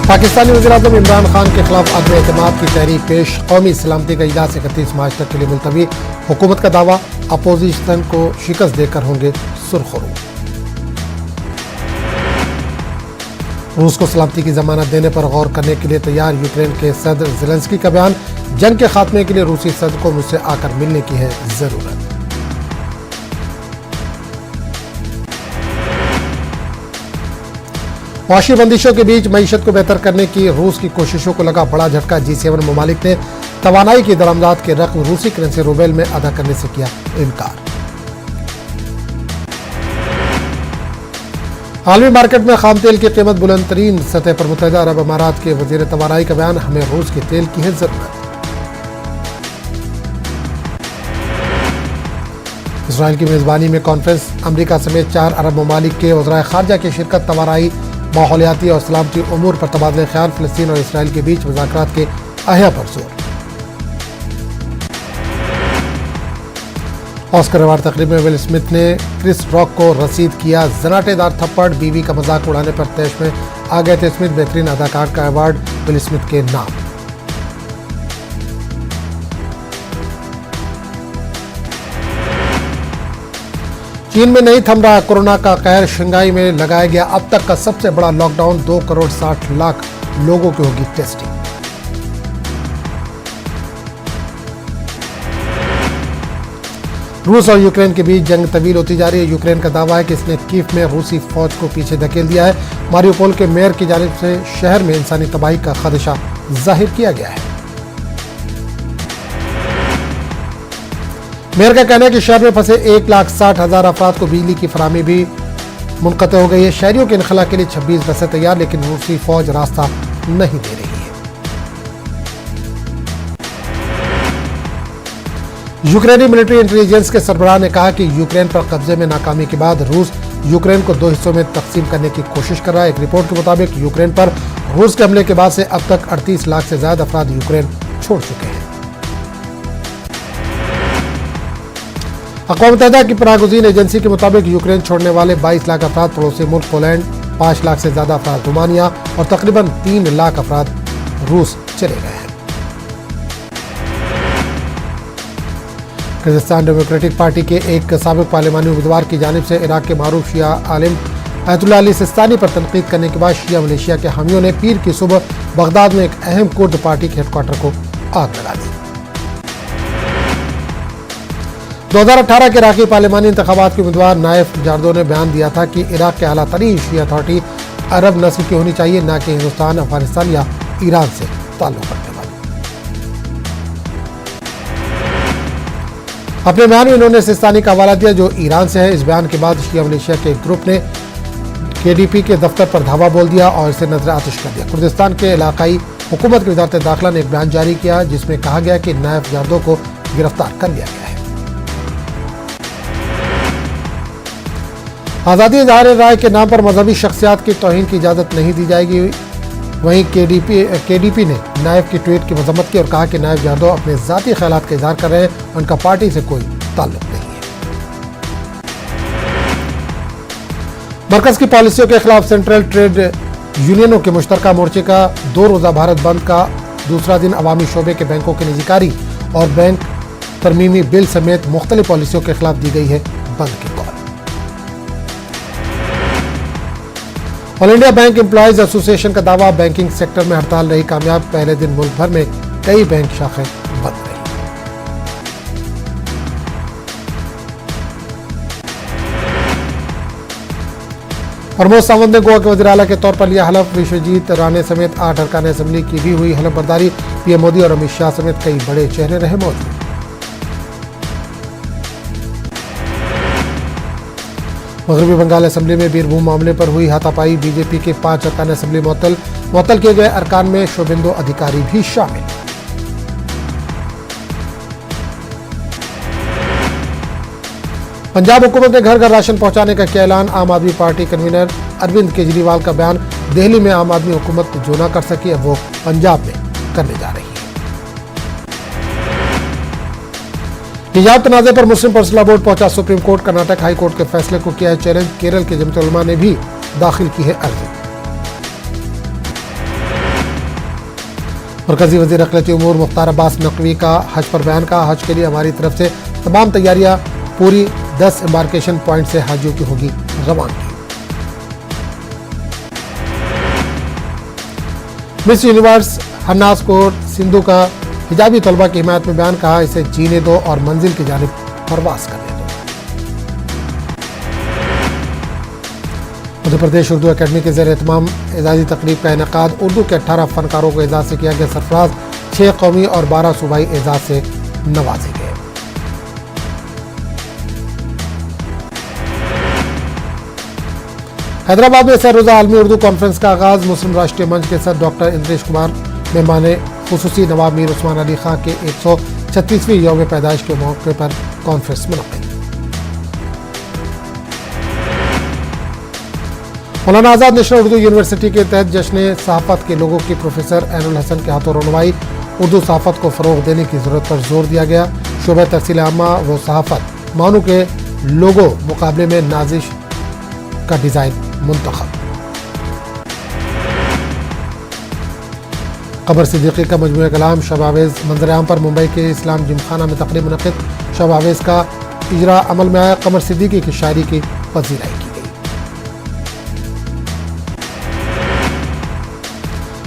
پاکستانی وزیراعظم عمران خان کے خلاف عدم اعتماد کی تحریک پیش، قومی سلامتی کا اجلاس 31 مارچ تک کے لیے ملتوی، حکومت کا دعویٰ اپوزیشن کو شکست دے کر ہوں گے سرخرو۔ روس کو سلامتی کی ضمانت دینے پر غور کرنے کے لیے تیار، یوکرین کے صدر زیلنسکی کا بیان، جنگ کے خاتمے کے لیے روسی صدر کو مجھ سے آ کر ملنے کی ہے ضرورت۔ معاشی بندشوں کے بیچ معیشت کو بہتر کرنے کی روس کی کوششوں کو لگا بڑا جھٹکا، G7 ممالک نے توانائی کی درآمدات کے رقم روسی کرنسی روبل میں ادا کرنے سے کیا انکار۔ عالمی مارکیٹ میں خام تیل کی قیمت بلند ترین سطح پر، متحدہ عرب امارات کے وزیر توانائی کا بیان، ہمیں روس کے تیل کی ہے ضرورت۔ اسرائیل کی میزبانی میں کانفرنس، امریکہ سمیت 4 عرب ممالک کے وزرائے خارجہ کی شرکت، توانائی، ماحولیاتی اور سلامتی امور پر تبادلہ خیال، فلسطین اور اسرائیل کے بیچ مذاکرات کے احیا پر زور۔ آسکر ایوارڈ تقریب میں ول اسمتھ نے کرس راک کو رسید کیا زناٹے دار تھپڑ، بیوی کا مذاق اڑانے پر طیش میں آ گئے تھے اسمتھ، بہترین اداکار کا ایوارڈ ول اسمتھ کے نام۔ چین میں نہیں تھم رہا کورونا کا قہر، شنگھائی میں لگایا گیا اب تک کا سب سے بڑا لاک ڈاؤن، 2.60 کروڑ لوگوں کی ہوگی ٹیسٹنگ۔ روس اور یوکرین کے بیچ جنگ طویل ہوتی جا رہی ہے، یوکرین کا دعویٰ ہے کہ اس نے کیف میں روسی فوج کو پیچھے دھکیل دیا ہے، ماریوپول کے میئر کی جانب سے شہر میں انسانی تباہی کا خدشہ ظاہر کیا گیا ہے۔ میئر کا کہنا ہے کہ شہر میں پھنسے 1,60,000 افراد کو بجلی کی فراہمی بھی منقطع ہو گئی ہے، شہریوں کے انخلاء کے لیے 26 بسیں تیار، لیکن روسی فوج راستہ نہیں دے رہی ہے۔ یوکرینی ملٹری انٹیلیجنس کے سربراہ نے کہا کہ یوکرین پر قبضے میں ناکامی کے بعد روس یوکرین کو 2 حصوں میں تقسیم کرنے کی کوشش کر رہا ہے۔ ایک رپورٹ کے مطابق یوکرین پر روس کے حملے کے بعد سے اب تک 38 لاکھ سے زیادہ افراد یوکرین چھوڑ چکے ہیں۔ اقوام متحدہ کی پناہ گزین ایجنسی کے مطابق یوکرین چھوڑنے والے 22 لاکھ افراد پڑوسی ملک پولینڈ، 5 لاکھ سے زیادہ افراد رومانیہ اور تقریباً 3 لاکھ افراد روس چلے گئے ہیں۔ کرغزستان ڈیموکریٹک پارٹی کے ایک سابق پارلیمانی امیدوار کی جانب سے عراق کے معروف شیعہ عالم آیت اللہ علی سستانی پر تنقید کرنے کے بعد شیعہ ملیشیا کے حامیوں نے پیر کی صبح بغداد میں ایک اہم کرد پارٹی کے ہیڈ کوارٹر کو آگ لگا دی۔ 2018 کے عراقی پارلیمانی انتخابات کے امیدوار نائف جاردو نے بیان دیا تھا کہ عراق کے اعلیٰ ترین شیعہ اتھارٹی عرب نسل کی ہونی چاہیے، نہ کہ ہندوستان، افغانستان یا ایران سے تعلق رکھنے والی۔ اپنے بیان میں انہوں نے سستانی کا حوالہ دیا جو ایران سے ہے۔ اس بیان کے بعد شیعہ ملیشیا کے ایک گروپ نے KDP کے دفتر پر دھاوا بول دیا اور اسے نظر آتش کر دیا۔ کردستان کے علاقائی حکومت کی وزارت داخلہ نے ایک بیان جاری کیا جس میں کہا گیا کہ نائف جاردو کو گرفتار کر لیا گیا ہے۔ آزادی اظہار رائے کے نام پر مذہبی شخصیات کی توہین کی اجازت نہیں دی جائے گی۔ وہیں KDP نے نائف کی ٹویٹ کی مذمت کی اور کہا کہ نائف جاردو اپنے ذاتی خیالات کا اظہار کر رہے ہیں، ان کا پارٹی سے کوئی تعلق نہیں ہے۔ مرکز کی پالیسیوں کے خلاف سینٹرل ٹریڈ یونینوں کے مشترکہ مورچے کا 2 روزہ بھارت بند کا دوسرا دن عوامی شعبے کے بینکوں کی نجی کاری اور بینک ترمیمی بل سمیت مختلف پالیسیوں کے خلاف دی گئی ہے بند کی کال۔ آل انڈیا بینک امپلائیز ایسوسی ایشن کا دعویٰ، بینکنگ سیکٹر میں ہڑتال رہی کامیاب، پہلے دن ملک بھر میں کئی بینک شاخیں بند رہی۔ پرمود ساونت نے گوا کے وزیر اعلیٰ کے طور پر لیا حلف، وشوجیت رانے سمیت 8 ارکان اسمبلی کی بھی ہوئی حلف برداری، PM مودی اور امت شاہ سمیت کئی بڑے چہرے رہے موجود۔ مغربی بنگال اسمبلی میں بیربھوم معاملے پر ہوئی ہاتھا پائی، BJP کے 5 ارکان اسمبلی معطل کیے گئے، ارکان میں شوبھندو ادھیکاری بھی شامل۔ پنجاب حکومت نے گھر گھر راشن پہنچانے کا کیا اعلان، عام آدمی پارٹی کنوینر اروند کیجریوال کا بیان، دہلی میں عام آدمی حکومت جو نہ کر سکی اب وہ پنجاب میں کرنے جا رہی ہے۔ حجاب تنازع پر مسلم پرسنل لا بورڈ پہنچا supreme court, Karnataka high court کے فیصلے کو کیا ہے چیلنج، کیرل کے جمعیت علماء نے بھی داخل کی ہے عرضی۔ مرکزی وزیر اقلیتی امور مختار عباس نقوی کا حج پر بیان کا حج کے لیے ہماری طرف سے تمام تیاریاں پوری 10 امبارکیشن پوائنٹ سے حاجیوں کی ہوگی روانگی. مس یونیورس ہرناز کور سندھو کا حجابی طلبہ کی حمایت میں بیان کہا اسے جینے دو اور منزل کی جانب پرواز کرنے دو. مدھیہ پردیش اردو اکیڈمی کے زیر اہتمام اعزازی تقریب کا انعقاد. اردو کے 18 فنکاروں کو اعزاز سے کیا گیا سرفراز. 6 قومی اور 12 صوبائی اعزاز سے نوازے گئے. حیدرآباد میں سہ روزہ عالمی اردو کانفرنس کا آغاز. مسلم راشٹریہ منچ کے صدر ڈاکٹر اندریش کمار مہمان خصوصی. نواب میر عثمان علی خان کے 136ویں یوم پیدائش کے موقع پر کانفرنس منعقد. مولانا آزاد نیشنل اردو یونیورسٹی کے تحت جشن صحافت کے لوگوں کی پروفیسر عین الحسن کے ہاتھوں رونمائی. اردو صحافت کو فروغ دینے کی ضرورت پر زور دیا گیا. شعبہ تحصیل عامہ و صحافت مانو کے لوگو مقابلے میں نازش کا ڈیزائن منتخب. قمر صدیقی کا مجموعہ کلام شب آویز منظر عام پر ممبئی کے اسلام جم خانہ میں تقریب منعقد. شب آویز کا اجرا عمل میں آیا. قمر صدیقی کی شاعری کی پذیرائی کی گئی.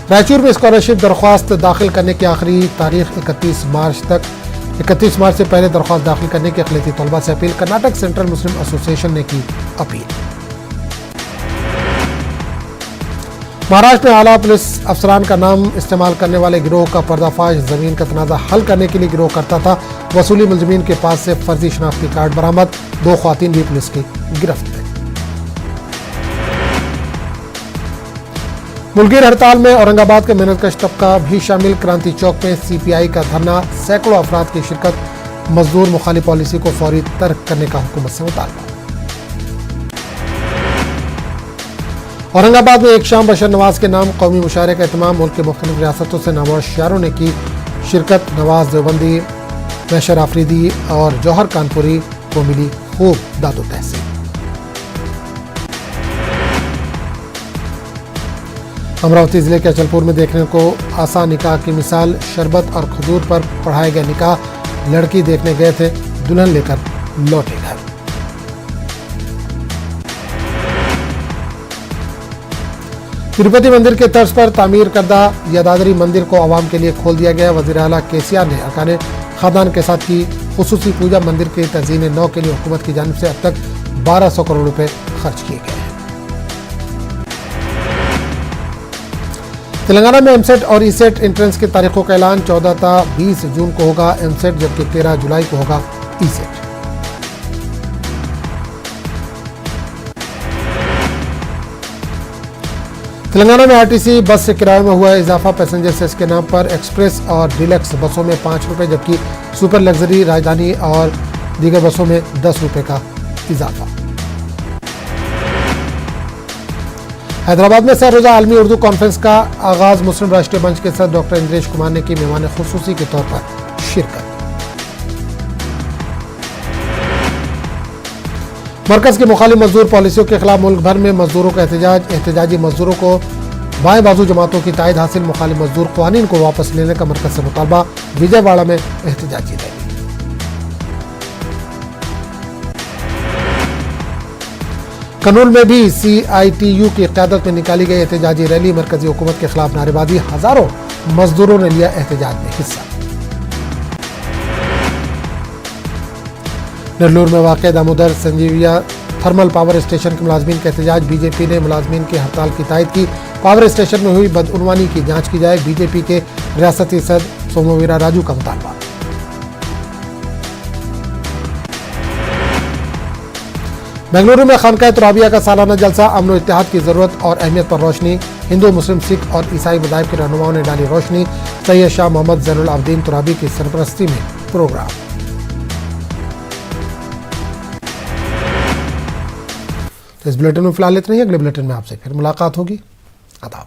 رائچور میں اسکالرشپ درخواست داخل کرنے کی آخری تاریخ 31 مارچ تک. 31 مارچ سے پہلے درخواست داخل کرنے کی اقلیتی طلبہ سے اپیل. کرناٹک سینٹرل مسلم ایسوسی ایشن نے کی اپیل. مہاراشٹر میں اعلیٰ پولیس افسران کا نام استعمال کرنے والے گروہ کا پردہ فاش. زمین کا تنازع حل کرنے کے لیے گروہ کرتا تھا. وصولی ملزمین کے پاس سے فرضی شناختی کارڈ برآمد. 2 خواتین بھی پولیس کی گرفت میں. ملگیر ہڑتال میں اورنگ آباد کا محنت کش طبقہ بھی شامل. کرانتی چوک میں سی پی آئی کا دھرنا. سینکڑوں افراد کی شرکت. مزدور مخالف پالیسی کو فوری ترک کرنے کا حکومت سے مطالبہ. اورنگ آباد میں ایک شام بشر نواز کے نام قومی مشاعرے کا اہتمام. ملک کے مختلف ریاستوں سے نامور شاعروں نے کی شرکت. نواز دیوبندی، محشر آفریدی اور جوہر کانپوری کو ملی خوب داد و تحسین. امراوتی ضلع کے اچلپور میں دیکھنے کو آسان نکاح کی مثال. شربت اور کھجور پر پڑھائے گئے نکاح. لڑکی دیکھنے گئے تھے، دلہن لے کر لوٹے گھر. تروپتی مندر کے طرز پر تعمیر کردہ یادادری مندر کو عوام کے لیے کھول دیا گیا. وزیر اعلیٰ KCR نے ارکان خاندان کے ساتھ کی خصوصی پوجا. مندر کی تزئین نو کے لیے حکومت کی جانب سے اب تک 1200 کروڑ روپے خرچ کیے گئے ہیں. تلنگانہ میں M-Set اور E-Set انٹرنس کی تاریخوں کا اعلان. 14 تا 20 جون کو ہوگا M-Set جبکہ 13 جولائی کو ہوگا E-Set. تلنگانہ میں RTC بس سے کرایے میں ہوا اضافہ. پیسنجر سیس کے نام پر ایکسپریس اور ڈیلکس بسوں میں 5 روپے جبکہ سپر لگژری راجدھانی اور دیگر بسوں میں 10 روپے کا اضافہ. حیدرآباد میں سہ روزہ عالمی اردو کانفرنس کا آغاز. مسلم راشٹریہ منچ کے صدر ڈاکٹر اندریش کمار نے کی مہمان خصوصی کے طور پر شرکت. مرکز کی مخالف مزدور پالیسیوں کے خلاف ملک بھر میں مزدوروں کا احتجاج. احتجاجی مزدوروں کو بائیں بازو جماعتوں کی تائید حاصل. مخالف مزدور قوانین کو واپس لینے کا مرکز سے مطالبہ. وجے واڑہ میں احتجاجی ریلی. کنول میں بھی CITU کی قیادت میں نکالی گئی احتجاجی ریلی. مرکزی حکومت کے خلاف نعرے بازی. ہزاروں مزدوروں نے لیا احتجاج میں حصہ. نرلور میں واقع دامودر سنجیویہ تھرمل پاور اسٹیشن کے ملازمین کا احتجاج. BJP نے ملازمین کی ہڑتال کی تائید کی. پاور اسٹیشن میں ہوئی بدعنوانی کی جانچ کی جائے. BJP کے ریاستی صدر سومویرا راجو کا مطالبہ. بنگلورو میں خانقاہ ترابیہ کا سالانہ جلسہ. امن و اتحاد کی ضرورت اور اہمیت پر روشنی. ہندو، مسلم، سکھ اور عیسائی مذاہب کے رہنماؤں نے ڈالی روشنی. سید شاہ محمد زین العابدین ترابی کی سرپرستی میں پروگرام. تو اس بلیٹن میں فی الحال اتنا ہی. اگلے بلیٹن میں آپ سے پھر ملاقات ہوگی. آداب.